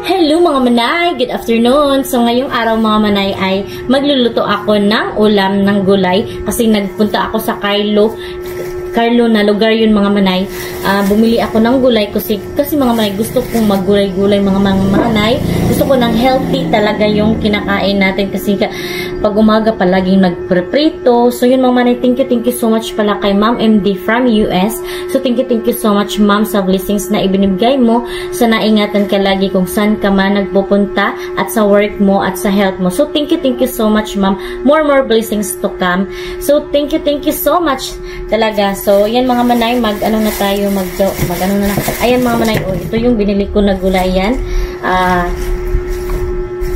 Hello mga manay! Good afternoon! So ngayong araw mga manay ay magluluto ako ng ulam ng gulay kasi nagpunta ako sa Carlo na lugar yun mga manay. Bumili ako ng gulay kasi mga manay gusto kong maggulay-gulay mga manay. Gusto ko ng healthy talaga yung kinakain natin kasi pag umaga palaging nagpreprito. So yun mga manay, thank you so much pala kay Ma'am MD from US. So thank you so much ma'am sa blessings na ibinibigay mo. Sana ingatan ka lagi kung saan ka man nagpupunta at sa work mo at sa health mo. So thank you so much ma'am. More blessings to come. So thank you so much talaga. So yan mga manay, mag-ano na tayo, mag-ano na. Ayan mga manay, oh, ito yung binili ko na gulay yan.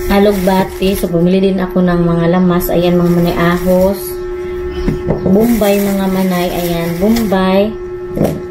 Alugbati. So bumili din ako ng mga lamas. Ayan mga manay, ahos. Bombay mga manay, ayan, bombay.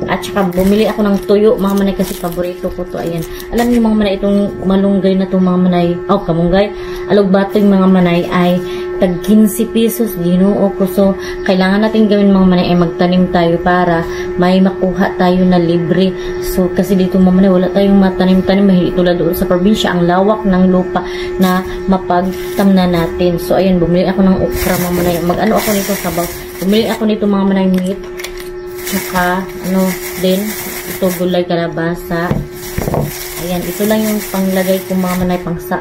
At saka bumili ako ng tuyo mga manay kasi paborito ko to. Ayan. Alam niyo mga manay, itong malunggay na to mga manay. Oh, kamunggay. Alugbati mga manay ay tag 15 pesos, ginoo ko. So, kailangan natin gawin mga manay ay magtanim tayo para may makuha tayo na libre. So, kasi dito mga manay, wala tayong matanim-tanim. Mahili tulad doon sa probinsya, ang lawak ng lupa na mapagtamna natin. So, ayan, bumili ako ng okra mga manay. Mag-ano ako nito sabaw. Bumili ako nito mga manay meat. Saka, din, ito gulay kalabasa. Ayan, ito lang yung panglagay ko mga manay pang sa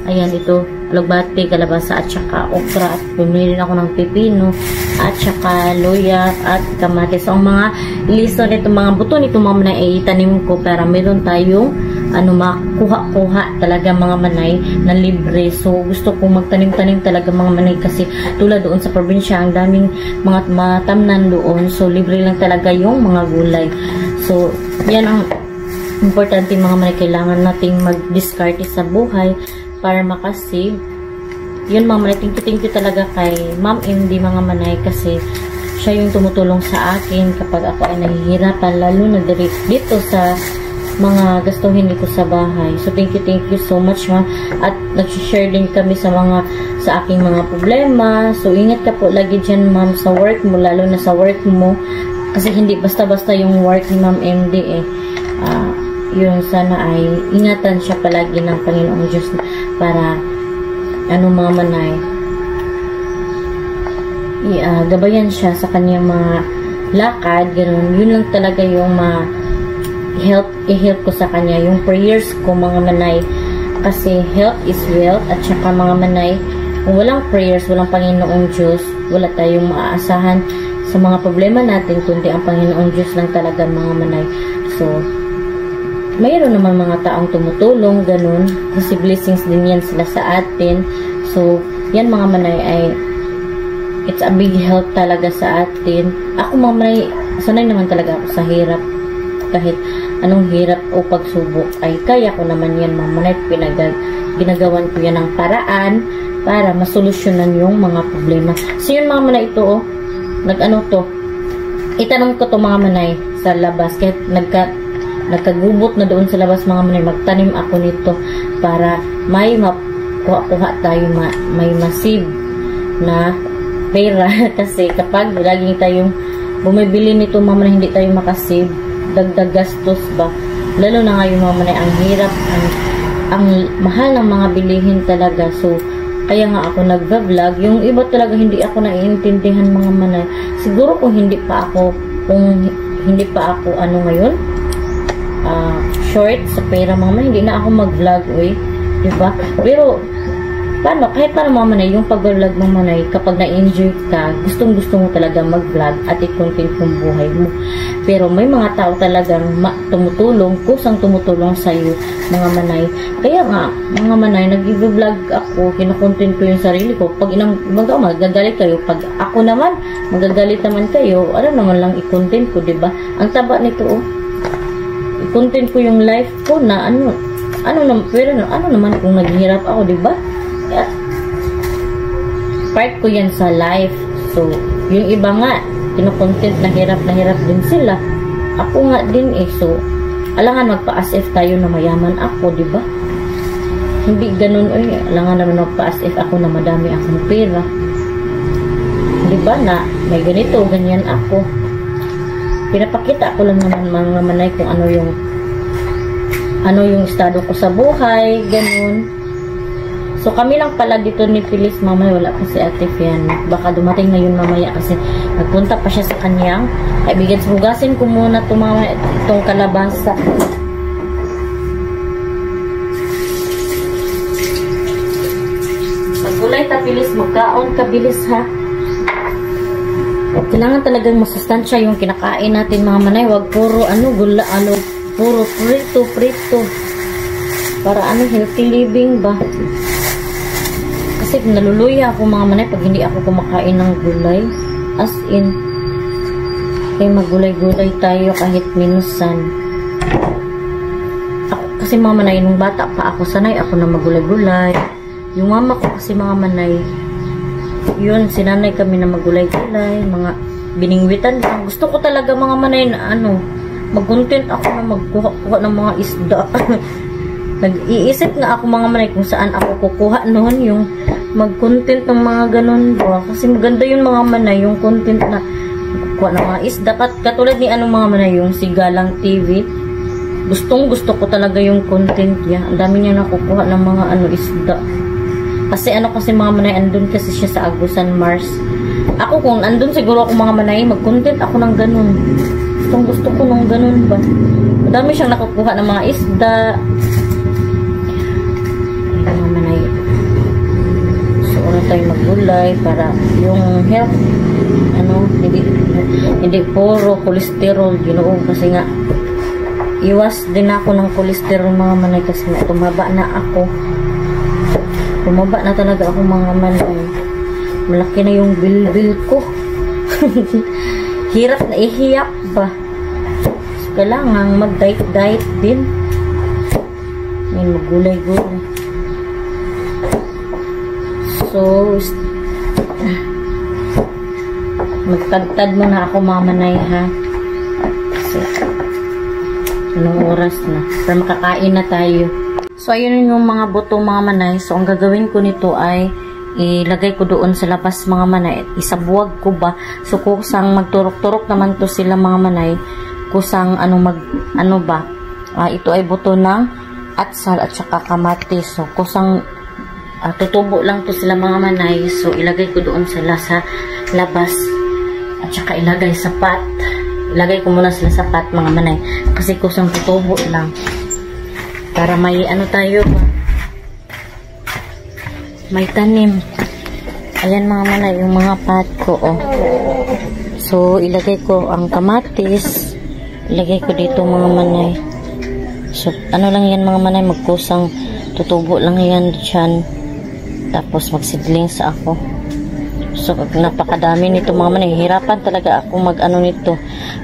ayan, ito alugbati, kalabasa at saka okra. At bumili ako ng pipino at saka luya at kamatis. So ang mga liso nito, mga buto nito mga manay ay itanim ko para meron tayong makuha-kuha talaga mga manay na libre. So gusto kong magtanim-tanim talaga mga manay kasi tulad doon sa probinsya ang daming mga matamnan doon. So libre lang talaga yung mga gulay. So yan ang importante mga manay, kailangan nating mag-discard sa buhay para makasave. Yun mga manay, thank you talaga kay Ma'am MD mga manay kasi siya yung tumutulong sa akin kapag ako ay nahihirapan, lalo na dito sa mga gastuhin dito sa bahay. So thank you so much ma'am. At nag-share din kami sa aking mga problema. So ingat ka po lagi dyan ma'am sa work mo, lalo na sa work mo kasi hindi basta-basta yung work ni Ma'am MD yun, sana ay ingatan siya palagi ng Panginoong Diyos para mga manay gabayan siya sa kanyang mga lakad, ganun. Yun lang talaga yung i-help ko sa kanya, yung prayers ko mga manay, kasi health is wealth. At saka mga manay, kung walang prayers, walang Panginoong Diyos, wala tayong maaasahan sa mga problema natin, kundi ang Panginoong Diyos lang talaga mga manay. So mayroon naman mga taong tumutulong, ganun. Kasi blessings din yan sila sa atin. So, yan mga manay ay it's a big help talaga sa atin. Ako mga manay, sanay naman talaga ako sa hirap. Kahit anong hirap o pagsubok ay kaya ko naman yan mga manay. Ginagawan ko yan ng paraan para masolusyonan yung mga problema. So, yun mga manay, ito itanong ko to mga manay sa labas. Kahit nagkagubot na doon sa labas mga manay, magtanim ako nito para may makuha tayo, may masib na pera kasi kapag laging tayong bumibili nito mga manay, hindi tayo makasib, dagdag gastos ba, lalo na ngayon mga manay, ang hirap, ang mahal ng mga bilihin talaga. So kaya nga ako nagva-vlog. Yung iba talaga hindi ako naiintindihan mga manay. Siguro kung hindi pa ako ngayon short sa pera mga manay, hindi na ako mag-vlog, diba? Pero kahit paano mga manay, yung pag-vlog mga manay, kapag na-enjoy ka, gustong-gusto mo talaga mag-vlog at i-content yung buhay mo. Pero may mga tao talagang kusang tumutulong sa'yo mga manay. Kaya nga mga manay, nag-vlog ako, kinokontent ko yung sarili ko. Pag magagalit kayo, pag ako naman magagalit naman kayo, naman lang i-content ko, diba? Ang taba nito, i-content ko yung life ko na pero naman kung naghihirap ako, diba? Part ko yan sa life. So yung iba nga kino-content na hirap din sila, ako nga din so alangan magpa-as if tayo na mayaman ako, diba? Hindi ganun, alangan naman magpa-as if ako na madami akong pera, diba, na may ganito, ganyan ako. Pinapakita ko lang naman mga manay kung ano yung ano yung estado ko sa buhay, ganun. So kami lang pala dito ni Phyllis, mamaya wala pa si Ate Fian. Baka dumating na yun mamaya kasi nagpunta pa siya sa kanyang kaibigan. So hugasin ko muna itong kalabasa. Maggulay ta Phyllis, magkaon ka bilis ha. Kailangan talagang masustansya yung kinakain natin mga manay. Wag puro puro prito. Para healthy living ba? Kasi naluluya ako mga manay pag hindi ako kumakain ng gulay. As in, kaya maggulay-gulay tayo kahit minusan. Ako kasi mga manay, nung bata pa ako, sanay ako na maggulay-gulay. Yung mama ko kasi mga manay, yun, sinanay kami na maggulay-gulay, mga biningwitan lang. Gusto ko talaga mga manay na mag-content ako na magkuha ng mga isda. Nag-iisip nga ako mga manay kung saan ako kukuha noon yung mag-content ng mga ganun ba. Kasi maganda yung mga manay, yung content na kukuha ng mga isda. Katulad ni mga manay, yung Sigalang TV. Gusto ko talaga yung content niya. Ang dami niya nakukuha ng mga isda. Kasi kasi mga manay, andun kasi siya sa Agusan Mars. Ako kung andun siguro ako mga manay, mag-content ako ng ganun. Gusto ko nung ganun ba. Madami siyang nakukuha ng mga isda. Ay, mga manay. So, tayo maggulay para yung health, hindi puro cholesterol, Ginoo. Kasi nga, iwas din ako ng cholesterol mga manay kasi nga tumaba na ako. Tumaba na talaga ako mga manay. Malaki na yung bilbil ko. Hirap na ihiyap ba. So, kailangan mag-diet din. May magulay-gulay. So, magtagtad muna ako mga manay ha. So, anong oras na? Para makakain na tayo. So, ayun yung mga buto mga manay. So, ang gagawin ko nito ay ilagay ko doon sa labas mga manay. Isabuwag ko ba? So, kusang magturok-turok naman to sila mga manay. Kusang ito ay buto ng atsal at saka kamatis. So, kusang tutubo lang to sila mga manay. So, ilagay ko doon sila sa labas. At saka ilagay sa pot. Ilagay ko muna sila sa pot mga manay. Kasi kusang tutubo lang. Para may tayo ba? May tanim. Ayan mga manay, yung mga pot ko, So, ilagay ko ang kamatis. Ilagay ko dito mga manay. So, lang yan mga manay, magkusang tutubo lang yan dyan. Tapos, magsidlings ako. So, napakadami nito mga manay. Hirapan talaga ako nito.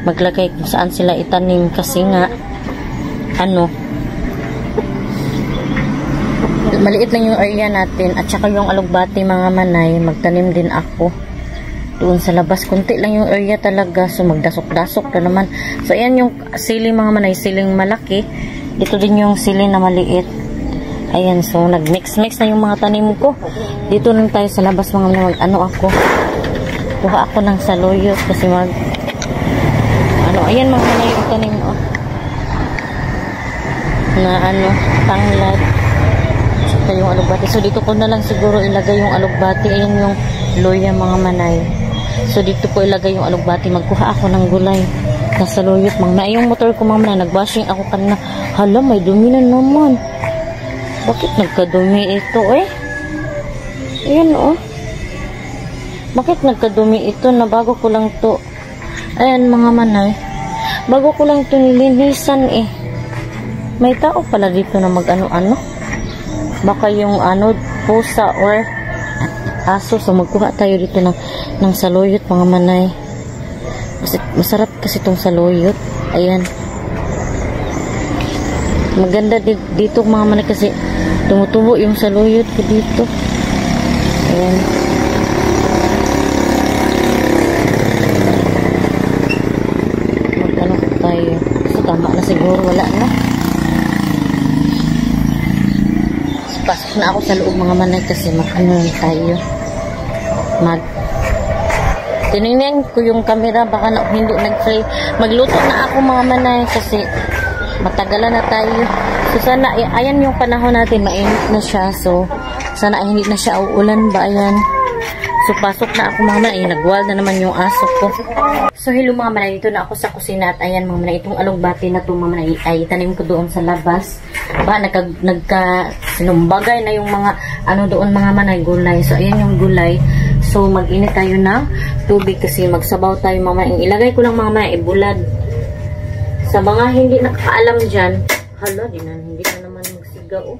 Maglagay kung saan sila itanim. Kasi nga, maliit lang yung area natin at saka yung alugbati mga manay, magtanim din ako doon sa labas. Kunti lang yung area talaga, so magdasok-dasok na naman. So ayan yung siling mga manay, siling malaki. Dito din yung siling na maliit. Ayan, so nag-mix-mix na yung mga tanim ko. Dito lang tayo sa labas mga manay, kuha ako ng saluyot kasi ayan mga manay yung tanim na tanglad. Yung alugbati. So, dito ko na lang siguro ilagay yung alugbati. Ayan yung loya mga manay. So, dito ko ilagay yung alugbati. Magkuha ako ng gulay. Nasaluyot mga. Yung motor ko mga manay, nagbashing ako kanina. Hala, may dumi na naman. Bakit nagkadumi ito Ayan Bakit nagkadumi ito? Nabago ko lang to. Ayan mga manay. Bago ko lang ito nilinisan May tao pala dito na baka yung pusa or aso. So magkuha tayo dito ng saluyot mga manay. Masarap kasi itong saluyot. Ayan. Maganda dito mga manay kasi tumutubo yung saluyot ko dito. Ayan. Tayo. So tama na siguro. Wala na. Pasok na ako sa loob mga manay kasi tayo. Tinignan ko yung camera, baka hindi nag-frame. Magluto na ako mga manay kasi matagalan na tayo. So sana, ayan yung panahon natin, mainit na siya. So sana ay hindi na siya uulan ba, ayan. So pasok na ako mga manay, nagwal na naman yung aso ko. So hello mga manay, dito na ako sa kusina at ayan mga manay, itong alugbati na ito mga manay ay tanim ko doon sa labas. Ba, sinumbagay na yung mga ano doon mga manay, gulay. So ayan yung gulay. So mag-init tayo ng tubig kasi magsabaw tayo mga manay. Ilagay ko lang mga manay, ibulad. Sa mga hindi nakakaalam dyan, hala, hindi na naman magsiga oh.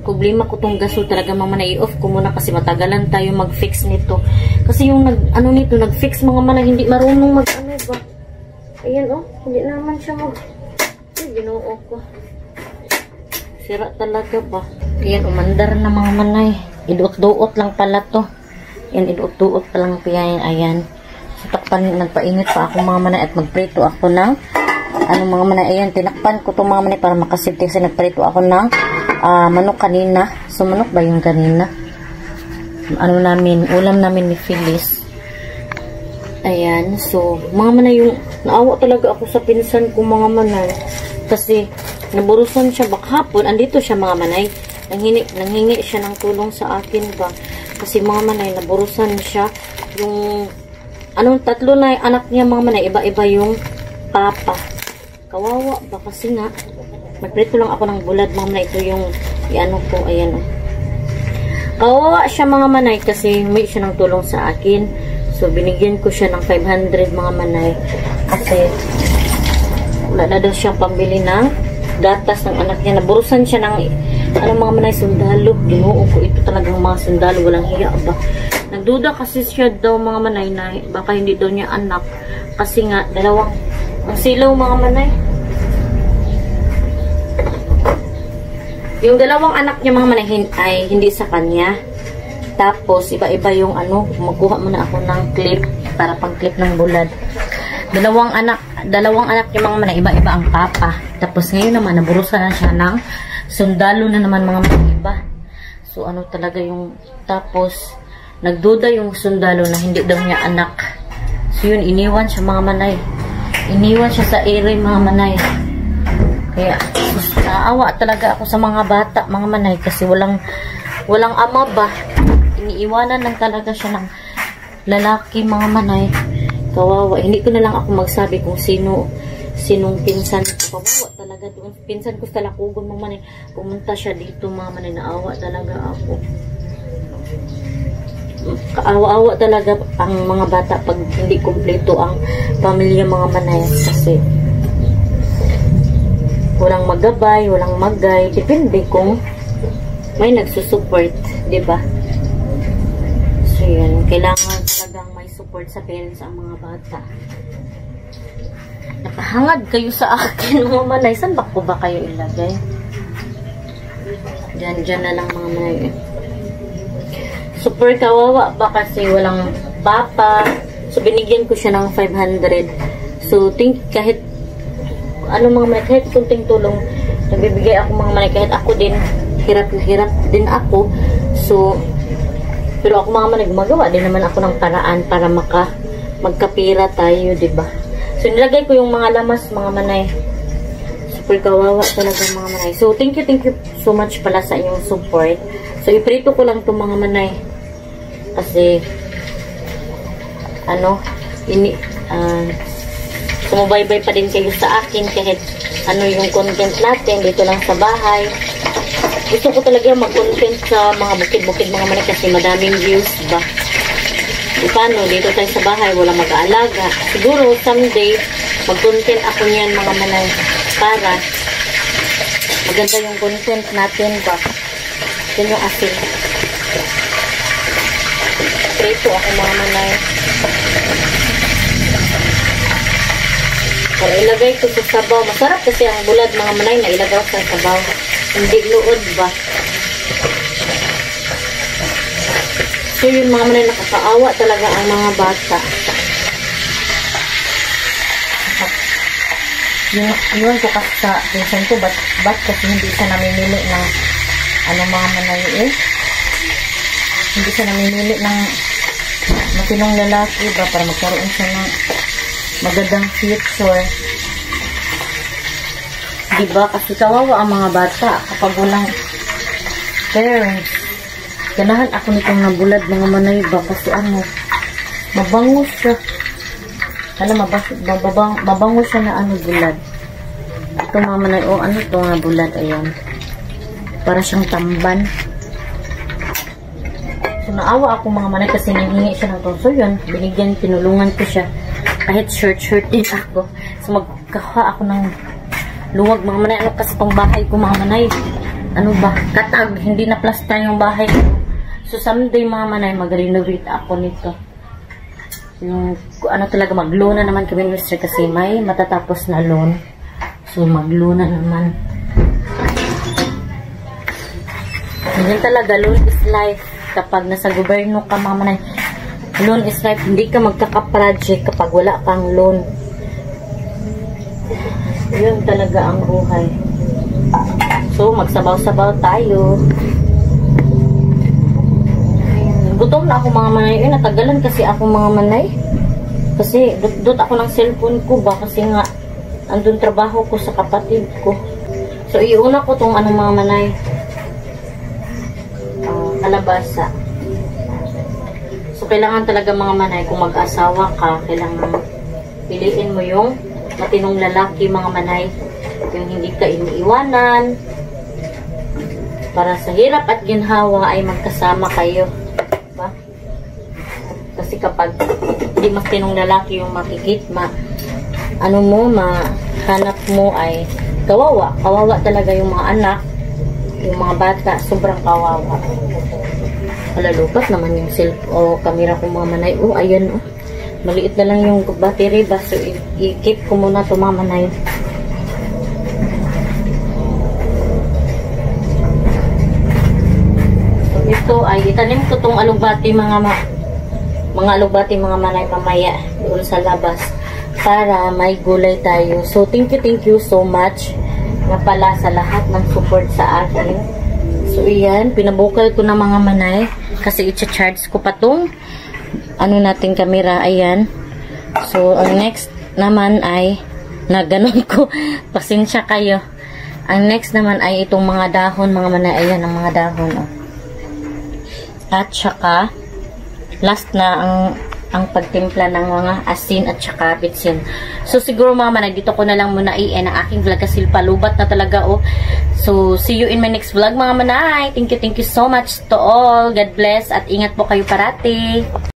Problema ko tong gaso talaga mga manay, i-off ko muna kasi matagalan tayo mag-fix nito. Kasi yung nag-fix mga manay, hindi marunong mag-ano ba. Ayan oh, hindi naman siya ay, ginoo ko. Sira talaga ba. Ayan, umandar na mga manay. Iduot-duot lang pala to. Ayan, iduot-duot pa lang piyain. Ayan. So, nagpainit pa ako mga manay at magprito ako ng mga manay. Ayan, tinakpan ko to mga manay para makasinti kasi nagprito ako ng manok kanina. So, manok ba yung kanina? Ulam namin ni Phyllis. Ayan. So, mga manay, yung naawa talaga ako sa pinsan ko mga manay. Kasi, naburusan siya bakhapon. Andito siya mga manay. Nanghingi siya ng tulong sa akin ba. Kasi mga manay, naburusan siya. Yung, tatlo na anak niya mga manay. Iba-iba yung papa. Kawawa ba kasi nga. Magprito lang ako ng bulad mga manay. Ito yung, ko, ayan. Kawawa siya mga manay kasi may siya ng tulong sa akin. So, binigyan ko siya ng 500 mga manay. Kasi, wala na daw siyang pambili ng gatas ng anak niya. Naburusan siya ng, mga manay, sundalo. Ginoo ko, ito talagang mga sundalo. Walang hiya ba. Nagduda kasi siya daw mga manay na baka hindi daw niya anak. Kasi nga, ang silaw mga manay. Yung dalawang anak niya mga manay ay hindi sa kanya. Tapos, iba-iba yung magkuha muna ako ng clip para pang-clip ng bulad. Dalawang anak niya mga manay, iba-iba ang papa. Tapos, ngayon naman, naburusan na siya ng sundalo na naman mga manay iba. So, talaga yung, tapos, nagduda yung sundalo na hindi daw niya anak. So, yun, iniwan siya mga manay. Iniwan siya sa ere mga manay. Kaya, naawa talaga ako sa mga bata, mga manay, kasi walang ama ba. Iniiwanan lang talaga siya ng lalaki, mga manay. Kawawa. Hindi ko na lang ako magsabi kung sinong pinsan ko. Kawawa talaga doon. Pinsan ko sa Lakugon, mga manay. Pumunta siya dito, mga manay. Naawa talaga ako. Kaawa-awa talaga ang mga bata pag hindi kumpleto ang pamilya, mga manay. Kasi walang magabay, walang magay. Depende kung may nagsusupport, diba? So, yan. Kailangan talagang may support sa parents ang mga bata. Napahangad kayo sa akin, mga manay. Saan ba ko ba kayo ilagay? Diyan na lang, mga manay. Super kawawa ba kasi walang papa. So, binigyan ko siya ng 500. So, kahit mga manay, kahit kunting tulong nagbibigay ako mga manay, kahit ako din hirap din ako. So, pero ako mga manay, gumagawa din naman ako ng paraan para magkapira tayo, diba? So, nilagay ko yung mga lamas, mga manay. Super kawawa talaga, mga manay. So, thank you so much pala sa inyong support. So, iprito ko lang itong mga manay. Kasi, sumubaybay pa din kayo sa akin kahit yung content natin dito lang sa bahay. Gusto ko talaga mag-content sa mga bukid-bukid mga manay kasi madaming views ba. Paano, dito tayo sa bahay, wala mag-aalaga. Siguro, someday, mag-content ako niyan mga manay para maganda yung content natin ba. Yan yung asin. Prito ako mga manay. Para ilagay ko sa sabaw. Masarap kasi ang bulad mga manay na ilagaw sa sabaw. Hindi luod ba? So yun mga manay, nakakaawa talaga ang mga bata. Yun ko kasi sa pinsan ko, ba't kasi hindi siya namimili ng mga manay hindi siya namimili ng matinong lalaki ba para magkaroon siya ng magandang future. Diba? Kasi kawawa ang mga bata kapag walang parents. Ganahan ako nitong nabulad mga manay ba kasi ano, mabango siya. Alam, mabango siya na ano, bulad. Ito mga manay, oh ano ito nga bulad, ayan. Para siyang tamban. So naawa ako mga manay kasi nanghingi siya ng tonso yun. Binigyan, tinulungan ko siya. Kahit short din ako. So magkaha ako ng luwag mga manay. Ano kasi itong bahay ko mga manay? Ano ba? Katag. Hindi na plaster yung bahay ko. So someday mga manay, mag-renovate ako nito. Yung ano talaga, mag-loan na naman kami Mr. kasi may matatapos na loan. So mag-loan na naman. Ganyan talaga, loan is life. Kapag nasa gobyerno ka mga manay, loan is life. Hindi ka magkaka-project kapag wala kang loan. Yun talaga ang buhay. So, magsabaw-sabaw tayo. Gutom na ako mga manay. Natagalan kasi ako mga manay. Kasi, dot ako ng cellphone ko ba? Kasi nga, andun trabaho ko sa kapatid ko. So, iuna ko tong ano mga manay. Kalabasa. So, kailangan talaga mga manay, kung mag-asawa ka, kailangan piliin mo yung matinong lalaki mga manay. Yung hindi ka iniiwanan. Para sa hirap at ginhawa ay magkasama kayo. Diba? Kasi kapag hindi matinong lalaki yung ano mo, mahanap mo ay kawawa. Kawawa talaga yung mga anak, yung mga bata, sobrang kawawa. Malalupat naman yung o camera ko mga manay. Oh, ayan oh. Maliit na lang yung battery ba. So, i-keep ko muna ito mga manay. So, ito ay itanim ko itong alugbati mga alugbati mga manay mamaya doon sa labas para may gulay tayo. So, thank you so much nga pala sa lahat ng support sa akin. So, iyan. Pinabukal ko na mga manay. Kasi i-charge ko pa tong ano natin camera. Ayan. So, ang next naman ay na ganun ko. Pasensya kayo. Ang next naman ay itong mga dahon. Mga manay. Ayan ang mga dahon. Oh. At saka last na ang pagtimpla ng mga asin at saka bitsin. So, siguro mga manay, dito ko na lang muna i-end ang aking vlog kasi palubat na talaga, oh. So, see you in my next vlog, mga manay. Thank you so much to all. God bless at ingat po kayo parati.